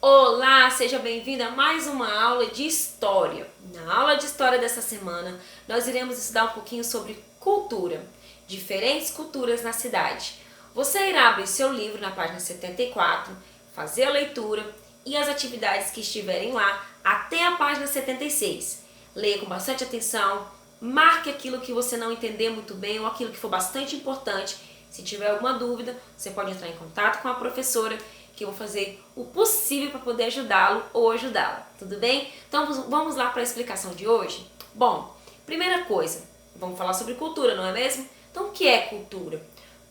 Olá, seja bem-vindo a mais uma aula de História. Na aula de História dessa semana, nós iremos estudar um pouquinho sobre cultura, diferentes culturas na cidade. Você irá abrir seu livro na página 74, fazer a leitura e as atividades que estiverem lá até a página 76. Leia com bastante atenção, marque aquilo que você não entender muito bem ou aquilo que for bastante importante. Se tiver alguma dúvida, você pode entrar em contato com a professora, que eu vou fazer o possível para poder ajudá-lo ou ajudá-la, tudo bem? Então vamos lá para a explicação de hoje? Bom, primeira coisa, vamos falar sobre cultura, não é mesmo? Então o que é cultura?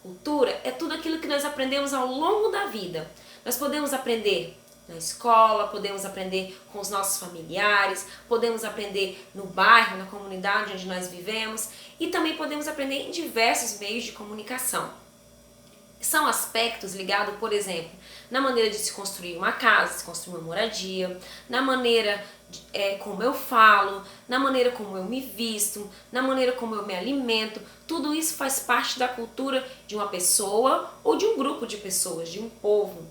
Cultura é tudo aquilo que nós aprendemos ao longo da vida. Nós podemos aprender na escola, podemos aprender com os nossos familiares, podemos aprender no bairro, na comunidade onde nós vivemos e também podemos aprender em diversos meios de comunicação. São aspectos ligados, por exemplo, na maneira de se construir uma casa, se construir uma moradia, na maneira como eu falo, na maneira como eu me visto, na maneira como eu me alimento. Tudo isso faz parte da cultura de uma pessoa ou de um grupo de pessoas, de um povo.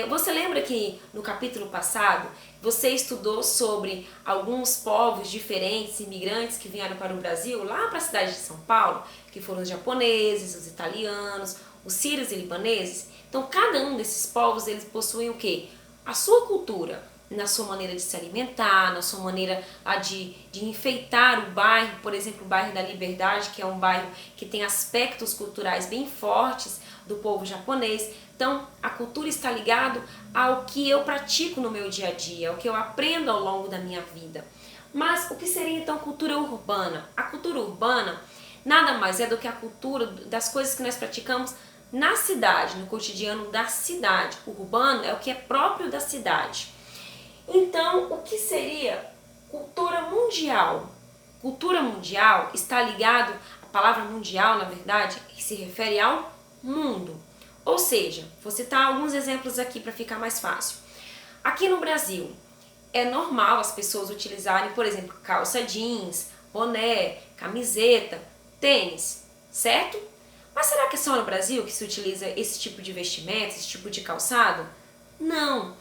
Você lembra que no capítulo passado você estudou sobre alguns povos diferentes, imigrantes que vieram para o Brasil, lá para a cidade de São Paulo, que foram os japoneses, os italianos, os sírios e libaneses? Então cada um desses povos, eles possuem o quê? A sua cultura, na sua maneira de se alimentar, na sua maneira de enfeitar o bairro, por exemplo, o bairro da Liberdade, que é um bairro que tem aspectos culturais bem fortes do povo japonês. Então, a cultura está ligada ao que eu pratico no meu dia a dia, ao que eu aprendo ao longo da minha vida. Mas o que seria então cultura urbana? A cultura urbana nada mais é do que a cultura das coisas que nós praticamos na cidade, no cotidiano da cidade. O urbano é o que é próprio da cidade. Então, o que seria cultura mundial? Cultura mundial está ligado, a palavra mundial, na verdade, se refere ao mundo. Ou seja, vou citar alguns exemplos aqui para ficar mais fácil. Aqui no Brasil, é normal as pessoas utilizarem, por exemplo, calça jeans, boné, camiseta, tênis, certo? Mas será que é só no Brasil que se utiliza esse tipo de vestimenta, esse tipo de calçado? Não.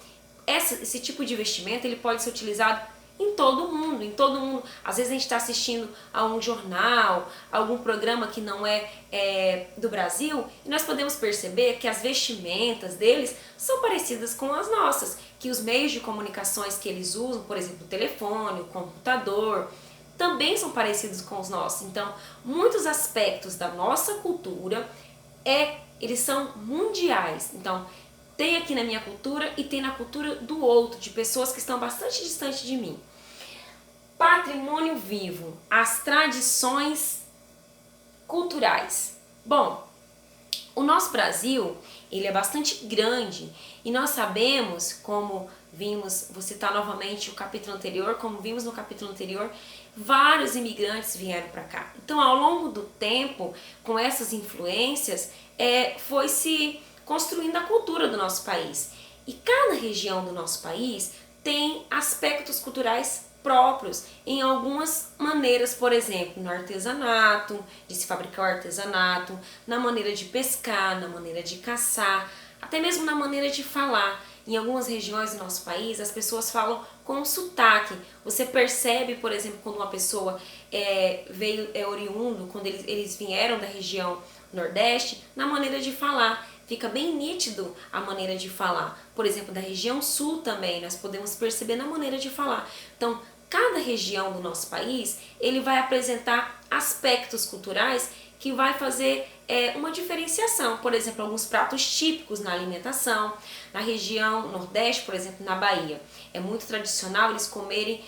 Esse tipo de vestimenta ele pode ser utilizado em todo o mundo, em todo mundo. Às vezes a gente está assistindo a um jornal, algum programa que não é do Brasil, e nós podemos perceber que as vestimentas deles são parecidas com as nossas, que os meios de comunicações que eles usam, por exemplo, o telefone, o computador, também são parecidos com os nossos. Então, muitos aspectos da nossa cultura, eles são mundiais. Então, tem aqui na minha cultura e tem na cultura do outro, de pessoas que estão bastante distantes de mim. Patrimônio vivo, as tradições culturais. Bom, o nosso Brasil, ele é bastante grande e nós sabemos, como vimos, vou citar novamente o capítulo anterior, como vimos no capítulo anterior, vários imigrantes vieram para cá. Então, ao longo do tempo, com essas influências, foi se construindo a cultura do nosso país. E cada região do nosso país tem aspectos culturais próprios em algumas maneiras, por exemplo, no artesanato, de se fabricar o artesanato, na maneira de pescar, na maneira de caçar, até mesmo na maneira de falar. Em algumas regiões do nosso país, as pessoas falam com sotaque. Você percebe, por exemplo, quando uma pessoa oriundo, quando eles vieram da região Nordeste, na maneira de falar. Fica bem nítido a maneira de falar. Por exemplo, da região Sul também, nós podemos perceber na maneira de falar. Então, cada região do nosso país, ele vai apresentar aspectos culturais que vai fazer uma diferenciação. Por exemplo, alguns pratos típicos na alimentação. Na região Nordeste, por exemplo, na Bahia, é muito tradicional eles comerem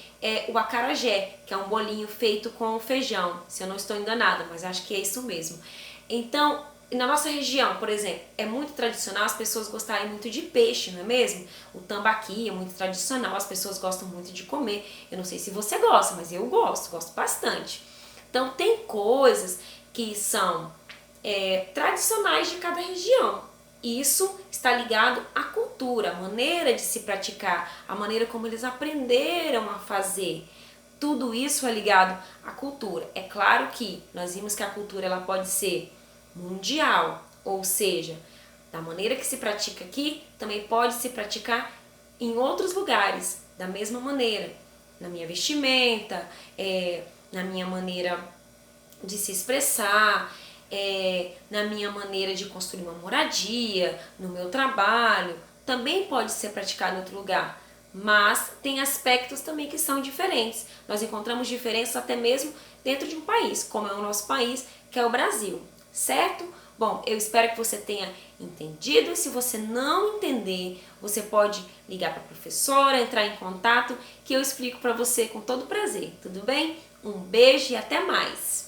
o acarajé, que é um bolinho feito com feijão, se eu não estou enganada, mas acho que é isso mesmo. Então, na nossa região, por exemplo, é muito tradicional as pessoas gostarem muito de peixe, não é mesmo? O tambaqui é muito tradicional, as pessoas gostam muito de comer. Eu não sei se você gosta, mas eu gosto bastante. Então, tem coisas que são tradicionais de cada região. Isso está ligado à cultura, a maneira de se praticar, a maneira como eles aprenderam a fazer. Tudo isso é ligado à cultura. É claro que nós vimos que a cultura ela pode ser mundial, ou seja, da maneira que se pratica aqui, também pode se praticar em outros lugares, da mesma maneira, na minha vestimenta, na minha maneira de se expressar, na minha maneira de construir uma moradia, no meu trabalho, também pode ser praticado em outro lugar. Mas tem aspectos também que são diferentes. Nós encontramos diferenças até mesmo dentro de um país, como é o nosso país, que é o Brasil, certo? Bom, eu espero que você tenha entendido. Se você não entender, você pode ligar para a professora, entrar em contato, que eu explico para você com todo prazer, tudo bem? Um beijo e até mais!